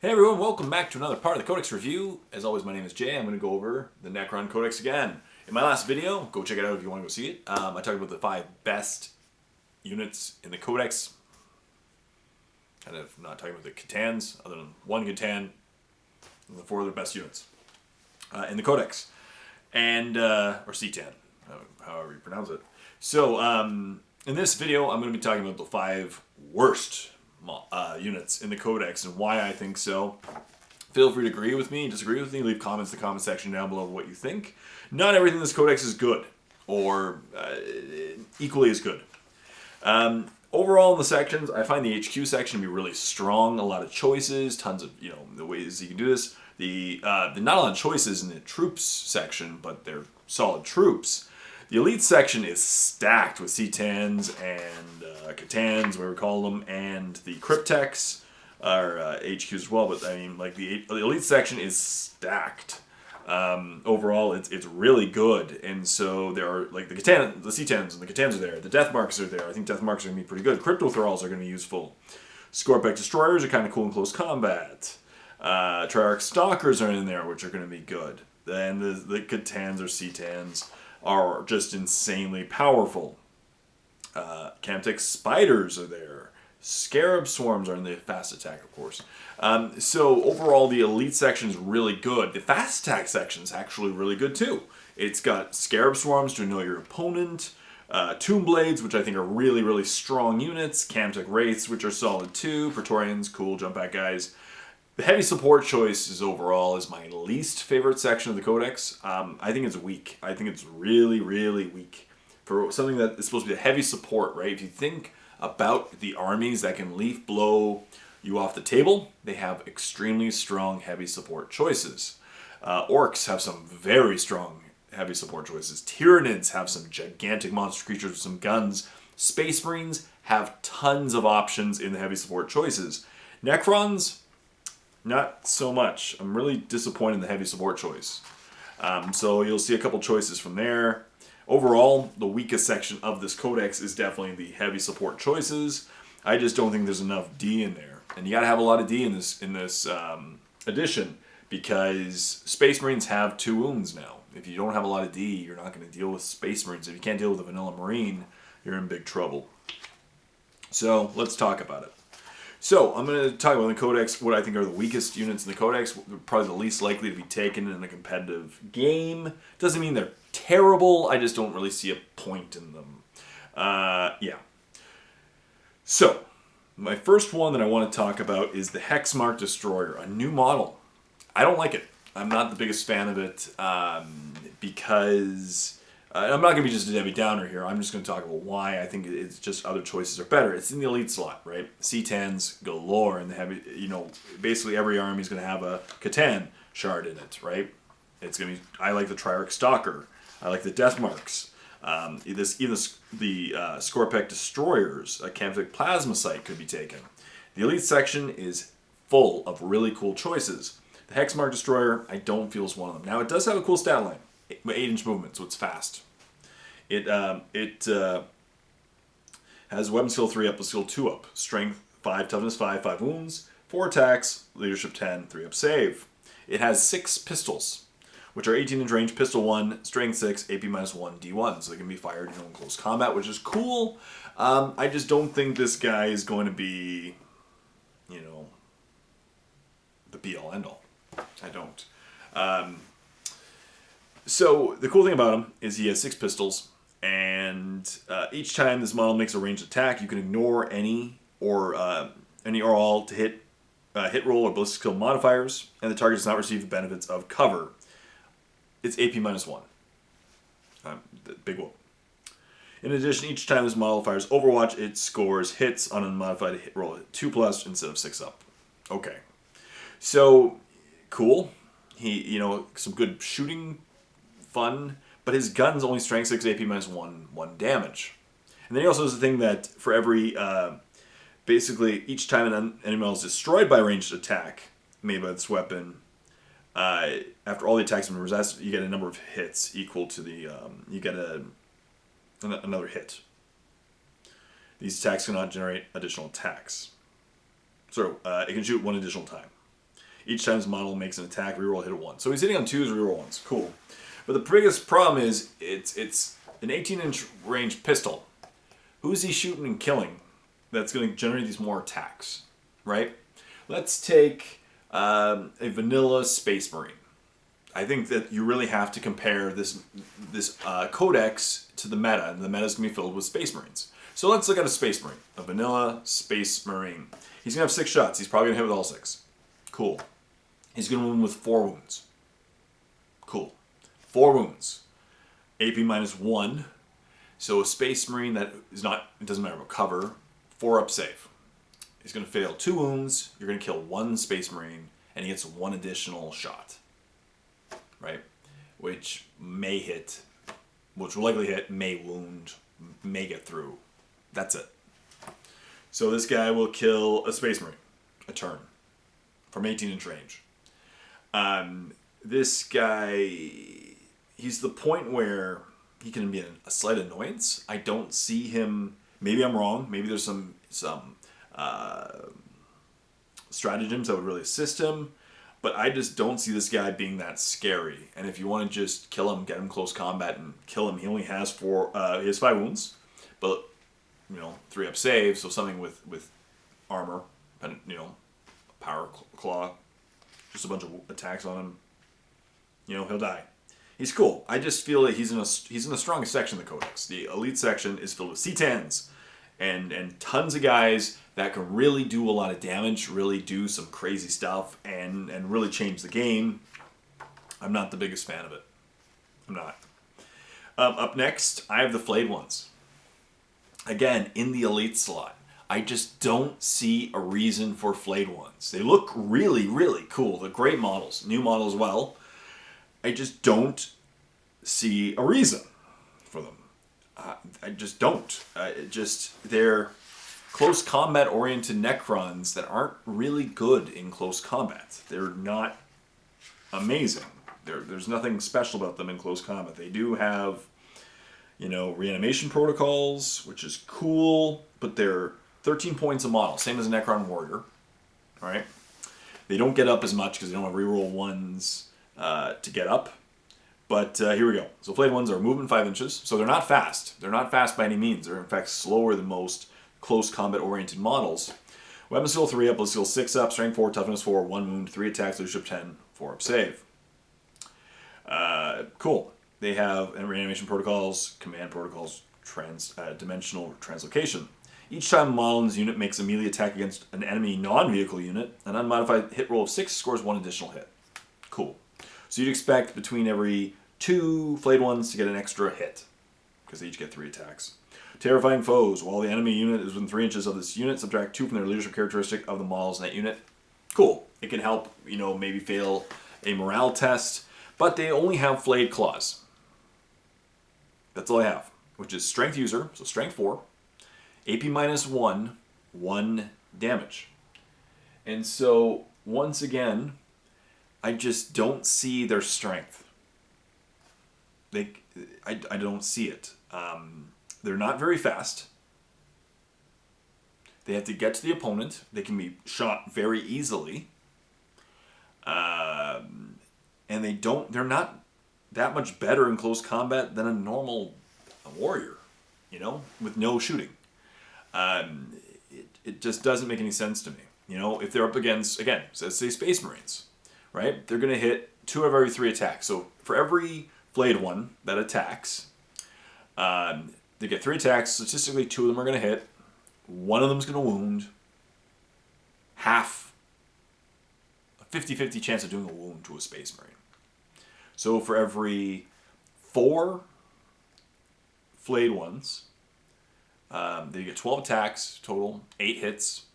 Hey everyone, welcome back to another part of the Codex review. As always, my name is Jay. I'm going to go over the Necron Codex again. In my last video, go check it out if you want to go see it, I talked about the 5 best units in the Codex. Kind of not talking about the Catans, other than one Catan, and the 4 other best units in the Codex. And, or Citan, however you pronounce it. So, in this video, I'm going to be talking about the 5 worst units in the Codex and why I think so. Feel free to agree with me, disagree with me, leave comments in the comment section down below what you think. Not everything in this Codex is good, or equally as good. Overall in the sections, I find the HQ section to be really strong, a lot of choices, tons of, the ways you can do this. Not a lot of choices in the troops section, but they're solid troops. The elite section is stacked with C10s and Catans, whatever we call them, and the Cryptex are HQs as well. But I mean, like the elite section is stacked. Overall, it's really good, and so there are like the C10s and the Catans are there. The Death Marks are there. I think Death Marks are going to be pretty good. Crypto Thralls are going to be useful. Scorpic Destroyers are kind of cool in close combat. Triarch Stalkers are in there, which are going to be good. And the Catans or C10s are just insanely powerful. Camtic Spiders are there. Scarab Swarms are in the fast attack, of course. So overall, the elite section is really good. The fast attack section is actually really good too. It's got Scarab Swarms to annoy your opponent. Tomb Blades, which I think are really, really strong units. Camtic Wraiths, which are solid too. Praetorians, cool jump back guys. The heavy support choice is overall is my least favorite section of the Codex. I think it's weak. I think it's really, really weak. For something that is supposed to be a heavy support, right? If you think about the armies that can leaf blow you off the table, they have extremely strong heavy support choices. Orcs have some very strong heavy support choices. Tyranids have some gigantic monster creatures with some guns. Space Marines have tons of options in the heavy support choices. Necrons, not so much. I'm really disappointed in the heavy support choice. So you'll see a couple choices from there. Overall, the weakest section of this Codex is definitely the heavy support choices. I just don't think there's enough D in there. And you gotta have a lot of D in this edition, because Space Marines have 2 wounds now. If you don't have a lot of D, you're not going to deal with Space Marines. If you can't deal with a vanilla Marine, you're in big trouble. So, let's talk about it. So, I'm going to talk about the Codex, what I think are the weakest units in the Codex, probably the least likely to be taken in a competitive game. Doesn't mean they're terrible, I just don't really see a point in them. Yeah. So, my first one that I want to talk about is the Hexmark Destroyer, a new model. I don't like it. I'm not the biggest fan of it because... I'm not going to be just a Debbie Downer here. I'm just going to talk about why I think it's just other choices are better. It's in the elite slot, right? C10s galore, and the heavy, basically every army is going to have a Catan shard in it, right? It's going to be. I like the Triarch Stalker. I like the Death Marks. Even the Scorpic Destroyers, a Camtic Plasmacyte could be taken. The elite section is full of really cool choices. The Hexmark Destroyer, I don't feel is one of them. Now, it does have a cool stat line. 8-inch movement, so it's fast. It has weapon skill 3 up to skill 2 up. Strength 5, toughness 5, 5 wounds, 4 attacks, leadership 10, 3 up save. It has 6 pistols, which are 18-inch range, pistol 1, strength 6, AP minus 1, D1. So they can be fired in close combat, which is cool. I just don't think this guy is going to be, the be-all, end-all. I don't. So, the cool thing about him is he has 6 pistols, and each time this model makes a ranged attack, you can ignore any or all to hit roll or ballistic skill modifiers, and the target does not receive the benefits of cover. It's AP minus 1. Big whoop. In addition, each time this model fires Overwatch, it scores hits on a modified hit roll at 2+ instead of 6 up. Okay. So, cool. He, some good shooting fun, but his gun's only strength 6, AP minus 1 damage. And then he also has the thing that for every, basically each time an enemy model is destroyed by a ranged attack made by this weapon, after all the attacks have been resisted, you get a number of hits equal to the, you get another hit. These attacks cannot generate additional attacks. So, it can shoot 1 additional time. Each time his model makes an attack, reroll hit a 1. So he's hitting on 2s, reroll 1s. Cool. But the biggest problem is it's an 18-inch range pistol. Who's he shooting and killing that's going to generate these more attacks, right? Let's take a vanilla Space Marine. I think that you really have to compare this codex to the meta, and the meta is going to be filled with Space Marines. So let's look at a Space Marine, a vanilla Space Marine. He's going to have 6 shots. He's probably going to hit with all 6. Cool. He's going to wound with 4 wounds. Cool. 4 wounds. AP -1. So a Space Marine that is not, it doesn't matter about cover, 4 up save. He's going to fail 2 wounds. You're going to kill 1 Space Marine, and he gets 1 additional shot. Right? Which may hit, which will likely hit, may wound, may get through. That's it. So this guy will kill a Space Marine a turn from 18-inch range. This guy, he's the point where he can be a slight annoyance. I don't see him, maybe I'm wrong, maybe there's some stratagems that would really assist him, but I just don't see this guy being that scary. And if you want to just kill him, get him close combat and kill him, he only has 5 wounds, but 3 up save, so something with armor, and power claw, just a bunch of attacks on him. He'll die. He's cool. I just feel that he's in the strongest section of the Codex. The elite section is filled with C10s and tons of guys that can really do a lot of damage, really do some crazy stuff, and really change the game. I'm not the biggest fan of it. I'm not. Up next, I have the flayed ones. Again, in the elite slot. I just don't see a reason for flayed ones. They look really, really cool. They're great models. New models as well. I just don't see a reason for them. I just don't. They're close combat oriented Necrons that aren't really good in close combat. They're not amazing. There's nothing special about them in close combat. They do have, reanimation protocols, which is cool, but they're 13 points a model, same as a Necron Warrior. Alright? They don't get up as much because they don't have reroll 1s to get up. But here we go. So flayed ones are movement 5 inches. So they're not fast. They're not fast by any means. They're in fact slower than most close combat oriented models. Weapon skill 3 up, ballistic skill 6 up, strength 4, toughness 4, 1 wound, 3 attacks, leadership 10, 4 up save. Cool. They have reanimation protocols, command protocols, dimensional translocation. Each time a model in this unit makes a melee attack against an enemy non-vehicle unit, an unmodified hit roll of 6 scores 1 additional hit. Cool. So you'd expect between every 2 flayed ones to get an extra hit, because they each get 3 attacks. Terrifying foes. While the enemy unit is within 3 inches of this unit, subtract 2 from their leadership characteristic of the models in that unit. Cool. It can help, maybe fail a morale test, but they only have flayed claws. That's all I have, which is strength user, so strength 4, AP -1, 1 damage. And so, once again, I just don't see their strength. I don't see it. They're not very fast. They have to get to the opponent. They can be shot very easily. And they're not that much better in close combat than a normal warrior, with no shooting. It just doesn't make any sense to me. If they're up against, again, let's say Space Marines, right? They're going to hit 2 of every 3 attacks. So for every flayed one that attacks, they get 3 attacks. Statistically, 2 of them are going to hit. 1 of them is going to wound. Half, a 50-50 chance of doing a wound to a Space Marine. So for every 4 flayed ones, they get 12 attacks total, 8 hits,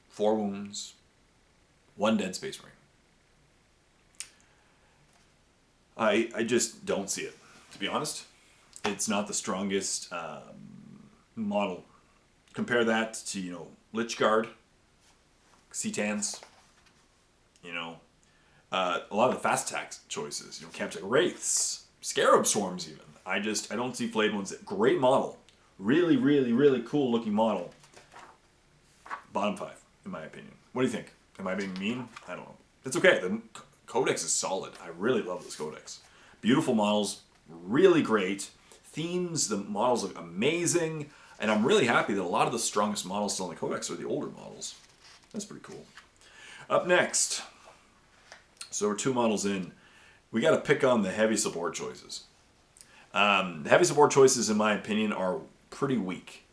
4 wounds, 1 dead Space Marine. I just don't see it, to be honest. It's not the strongest model. Compare that to, Lich Guard, C10s, a lot of the fast attack choices, Captic Wraiths, Scarab Swarms even. I don't see flayed ones. Great model. Really, really, really cool looking model. Bottom 5, in my opinion. What do you think? Am I being mean? I don't know. It's okay. The Codex is solid. I really love this Codex. Beautiful models, really great. Themes, the models look amazing. And I'm really happy that a lot of the strongest models still in the Codex are the older models. That's pretty cool. Up next, so we're 2 models in. We got to pick on the heavy support choices. The heavy support choices, in my opinion, are pretty weak.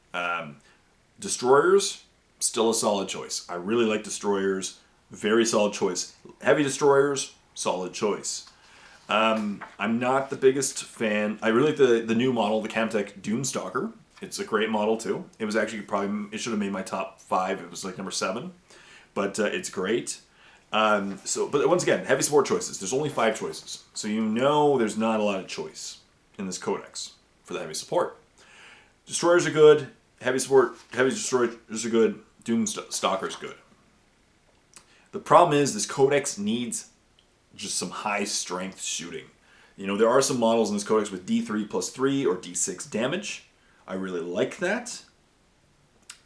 Destroyers, still a solid choice. I really like Destroyers. Very solid choice. Heavy Destroyers, solid choice. I'm not the biggest fan. I really like the new model, the Camtech Doomstalker. It's a great model too. It was actually it should have made my top 5. It was like number 7. But it's great. But once again, heavy support choices. There's only 5 choices. So you know there's not a lot of choice in this Codex for the heavy support. Destroyers are good. Heavy Destroyers are good. Doomstalker's good. The problem is this Codex needs just some high strength shooting. You know, there are some models in this Codex with D3 plus 3 or D6 damage. I really like that.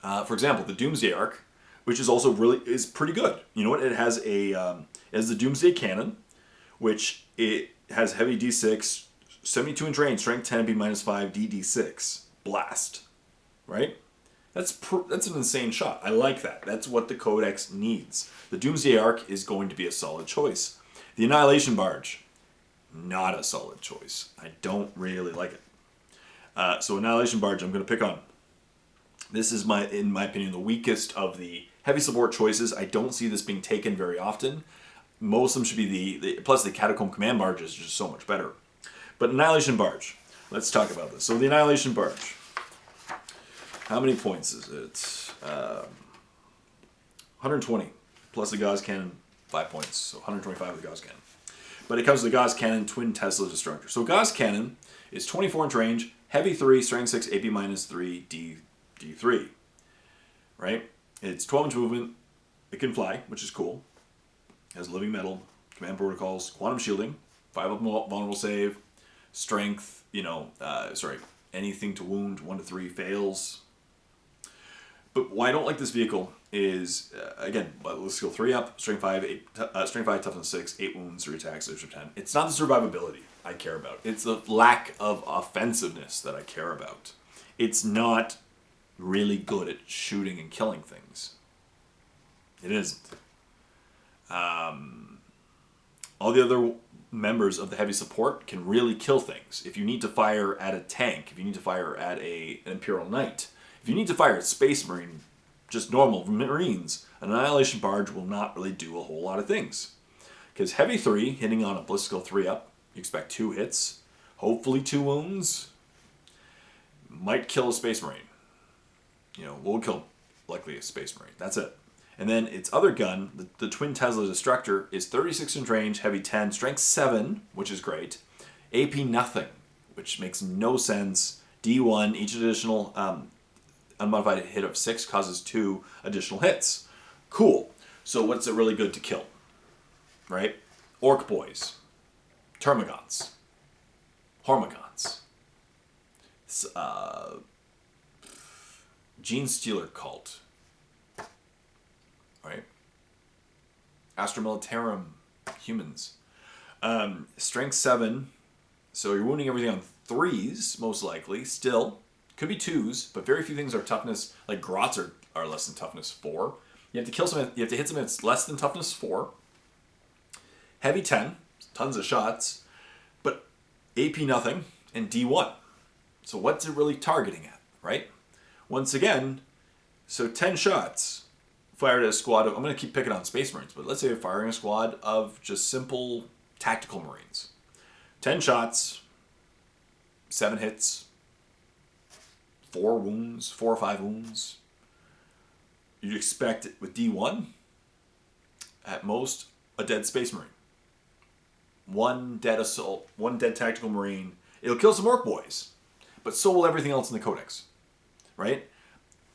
For example, the Doomsday Arc, which is also is pretty good. You know what? It has the Doomsday Cannon, which it has heavy D6, 72-inch range, strength 10, B -5, D6, blast. Right? That's an insane shot. I like that. That's what the Codex needs. The Doomsday Arc is going to be a solid choice. The Annihilation Barge, not a solid choice. I don't really like it. So Annihilation Barge, I'm going to pick on. This is, in my opinion, the weakest of the heavy support choices. I don't see this being taken very often. Most of them should be plus the Catacomb Command Barge is just so much better. But Annihilation Barge, let's talk about this. So the Annihilation Barge. How many points is it? 120 plus the Gauss Cannon, 5 points. So 125 with the Gauss Cannon. But it comes with the Gauss Cannon Twin Tesla Destructor. So Gauss Cannon is 24-inch range, heavy 3, strength 6, AP -3, D3. Right? It's 12-inch movement. It can fly, which is cool. It has living metal, command protocols, quantum shielding, 5-up vulnerable save, strength, anything to wound, 1 to 3 fails. But why I don't like this vehicle is, again, let's go 3-up, strength 5, toughness 6, 8 wounds, 3 attacks, leadership 10. It's not the survivability I care about. It's the lack of offensiveness that I care about. It's not really good at shooting and killing things. It isn't. All the other members of the heavy support can really kill things. If you need to fire at a tank, if you need to fire at an Imperial Knight, if you need to fire at Space Marine, just normal Marines, an Annihilation Barge will not really do a whole lot of things. Because heavy 3, hitting on a Blitzkill 3-up, you expect 2 hits, hopefully 2 wounds, might kill a Space Marine. Will kill likely a Space Marine. That's it. And then its other gun, the Twin Tesla Destructor, is 36-inch range, heavy 10, strength 7, which is great, AP nothing, which makes no sense, D1, each additional unmodified hit of 6 causes 2 additional hits. Cool. So what's it really good to kill? Right? Orc Boys, Termagants, Hormagants, Gene Stealer Cult, right? Astra Militarum humans. Strength 7, so you're wounding everything on 3s, most likely, still. Could be 2s, but very few things are toughness, like Grots are less than toughness 4. You have to kill some, you have to hit something that's less than toughness 4. Heavy 10, tons of shots, but AP nothing, and D1. So what's it really targeting at, right? Once again, so 10 shots fired at a squad of, I'm going to keep picking on Space Marines, but let's say you're firing a squad of just simple tactical Marines. 10 shots, 7 hits, 4 wounds, 4 or 5 wounds. You'd expect it with D1, at most, a dead Space Marine. 1 dead assault, 1 dead tactical Marine. It'll kill some Orc Boys, but so will everything else in the Codex, right?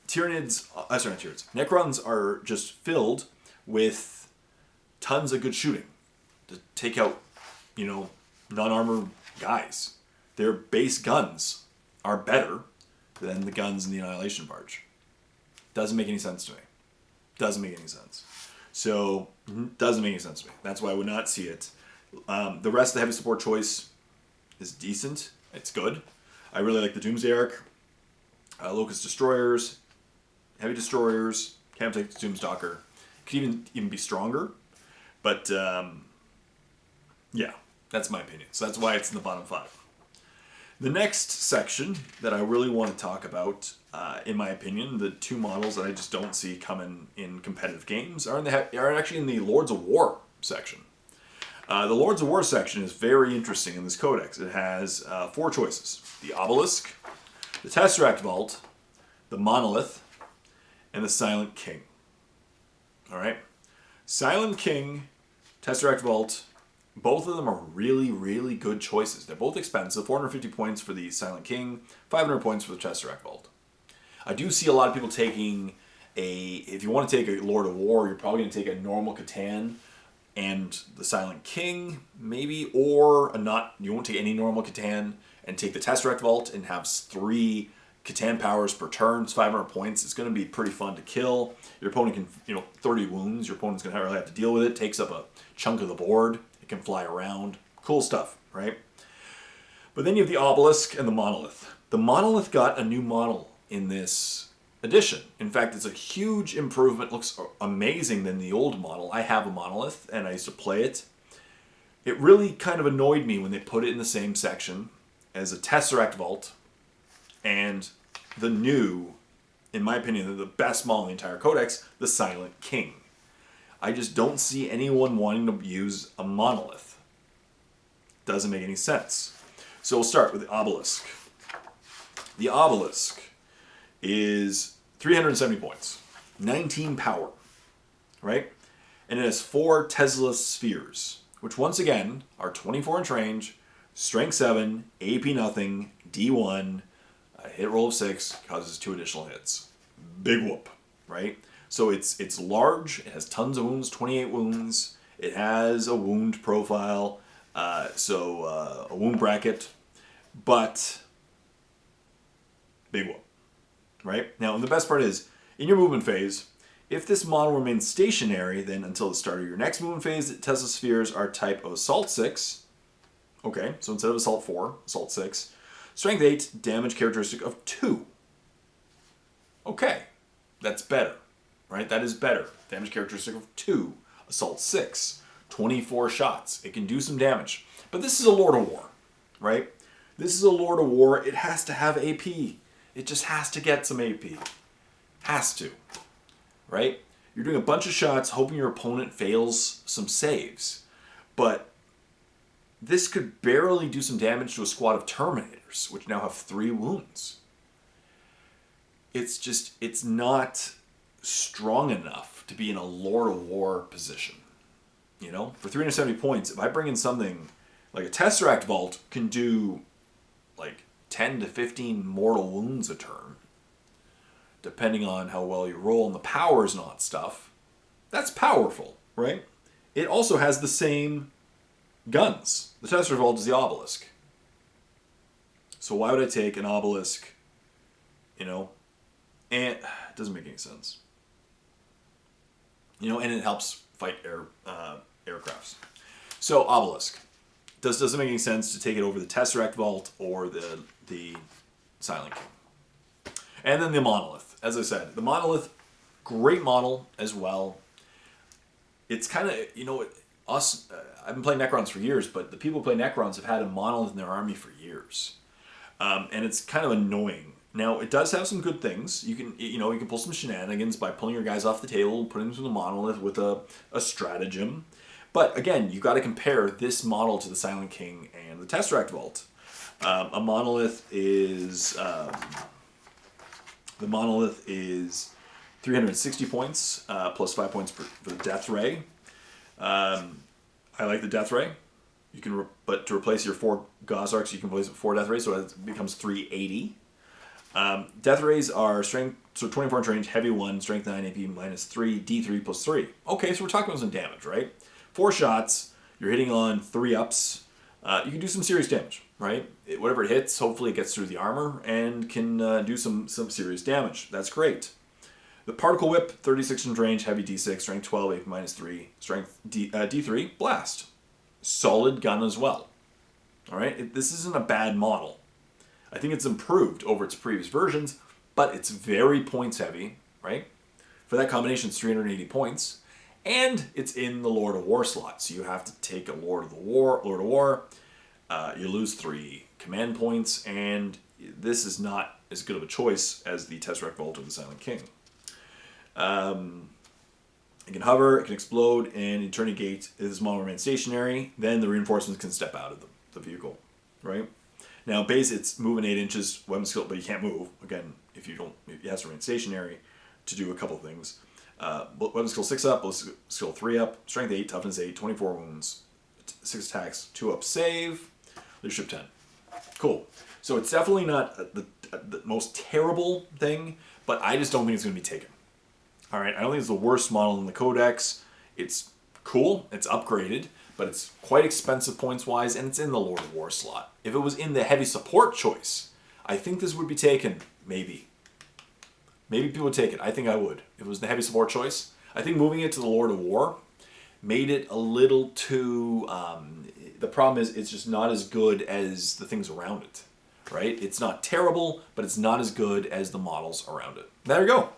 Necrons are just filled with tons of good shooting to take out, non-armored guys. Their base guns are better than the guns in the Annihilation Barge. Doesn't make any sense to me. Doesn't make any sense. So Doesn't make any sense to me. That's why I would not see it. The rest of the heavy support choice is decent. It's good. I really like the Doomsday Arc, Locust Destroyers, Heavy Destroyers, Camp Take Doomstalker. Could even be stronger. But, yeah, that's my opinion. So that's why it's in the bottom 5. The next section that I really want to talk about, in my opinion, the 2 models that I just don't see coming in competitive games are actually in the Lords of War section. The Lords of War section is very interesting in this codex. It has 4 choices. The Obelisk, the Tesseract Vault, the Monolith, and the Silent King. Alright? Silent King, Tesseract Vault, both of them are really, really good choices. They're both expensive. 450 points for the Silent King, 500 points for the Tesseract Vault. I do see a lot of people taking if you want to take a Lord of War, you're probably going to take a normal Catan and the Silent King, maybe, or you won't take any normal Catan and take the Tesseract Vault and have 3 Catan powers per turn. It's 500 points. It's going to be pretty fun to kill. Your opponent can, 30 wounds. Your opponent's going to really have to deal with it. Takes up a chunk of the board. It can fly around. Cool stuff, right? But then you have the Obelisk and the Monolith. The Monolith got a new model in this edition. In fact, it's a huge improvement. Looks amazing than the old model. I have a Monolith, and I used to play it. It really kind of annoyed me when they put it in the same section as a Tesseract Vault and the new, in my opinion, the best model in the entire codex, the Silent King. I just don't see anyone wanting to use a Monolith. Doesn't make any sense. So we'll start with the Obelisk. The Obelisk is 370 points, 19 power, right? And it has 4 Tesla spheres, which once again are 24-inch range, strength 7, AP nothing, D1, a hit roll of 6, causes 2 additional hits. Big whoop, right? So it's large, it has tons of wounds, 28 wounds, it has a wound profile, a wound bracket, but big whoop, right? Now, the best part is, in your movement phase, if this model remains stationary, then until the start of your next movement phase, the Tesla spheres are type of Assault 6. Okay, so instead of Assault 4, Assault 6. Strength 8, damage characteristic of 2. Okay, that's better, right? That is better. Damage characteristic of 2. Assault 6. 24 shots. It can do some damage. But this is a Lord of War, right? This is a Lord of War. It has to have AP. It just has to get some AP. Has to. Right? You're doing a bunch of shots hoping your opponent fails some saves. But this could barely do some damage to a squad of Terminators, which now have 3 wounds. It's not strong enough to be in a Lord of War position. For 370 points, if I bring in something like a Tesseract Vault can do like 10 to 15 mortal wounds a turn, depending on how well you roll and the powers and all that stuff. That's powerful, right? It also has the same guns. The Tesseract Vault is the Obelisk. So why would I take an Obelisk, and it doesn't make any sense. And it helps fight aircrafts. So Obelisk. Doesn't make any sense to take it over the Tesseract Vault or the Silent King. And then the Monolith. As I said, the Monolith, great model as well. It's kind of, I've been playing Necrons for years, but the people who play Necrons have had a Monolith in their army for years. And it's kind of annoying. Now, it does have some good things. You can pull some shenanigans by pulling your guys off the table, putting them through the Monolith with a stratagem. But again, you got to compare this model to the Silent King and the Tesseract Vault. A Monolith is 360 points plus 5 points for the Death Ray. I like the Death Ray. But to replace your 4 Gauss Arcs, you can replace it with 4 Death Rays, so it becomes 380. Death Rays are strength, so 24-inch range, heavy 1, strength 9, AP minus 3, D3 plus 3. Okay, so we're talking about some damage, right? 4 shots, you're hitting on 3 ups. You can do some serious damage, right? Whatever it hits, hopefully it gets through the armor and can do some serious damage. That's great. The Particle Whip, 36 inch range, heavy D6, strength 12, AP -3, strength D3, blast. Solid gun as well. All right, this isn't a bad model. I think it's improved over its previous versions, but it's very points heavy, right? For that combination, it's 380 points, and it's in the Lord of War slot, so you have to take a Lord of War. You lose 3 command points, and this is not as good of a choice as the Tesseract Vault or the Silent King. It can hover, it can explode, and Eternity Gate is model remains stationary. Then the reinforcements can step out of the vehicle, right? Now, base, it's moving 8 inches, weapon skill, but you can't move. Again, if you don't, it has to remain stationary to do a couple things. Weapon skill 6 up, ballistic skill 3 up, strength 8, toughness 8, 24 wounds, 6 attacks, 2 up save, leadership 10. Cool. So it's definitely not the most terrible thing, but I just don't think it's going to be taken. All right, I don't think it's the worst model in the Codex. It's cool, it's upgraded, but it's quite expensive points-wise, and it's in the Lord of War slot. If it was in the heavy support choice, I think this would be taken, maybe. Maybe people would take it. I think I would. If it was the heavy support choice. I think moving it to the Lord of War made it a little too... the problem is it's just not as good as the things around it, right? It's not terrible, but it's not as good as the models around it. There you go.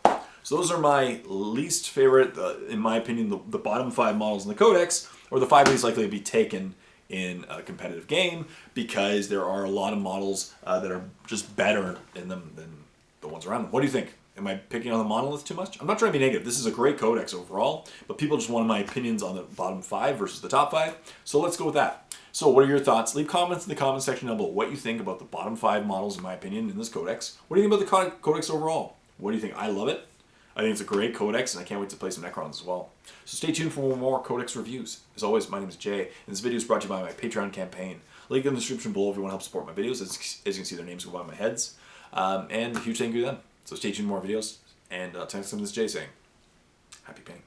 So those are my least favorite, in my opinion, the bottom 5 models in the Codex, or the 5 least likely to be taken in a competitive game, because there are a lot of models that are just better in them than the ones around them. What do you think? Am I picking on the Monolith too much? I'm not trying to be negative. This is a great Codex overall, but people just wanted my opinions on the bottom 5 versus the top 5. So let's go with that. So what are your thoughts? Leave comments in the comment section down below what you think about the bottom 5 models, in my opinion, in this Codex. What do you think about the Codex overall? What do you think? I love it. I think it's a great Codex, and I can't wait to play some Necrons as well. So stay tuned for more Codex reviews. As always, my name is Jay, and this video is brought to you by my Patreon campaign. Link in the description below if you want to help support my videos. As you can see, their names go by my heads. And a huge thank you to them. So stay tuned for more videos. And until next time, this is Jay saying, happy painting.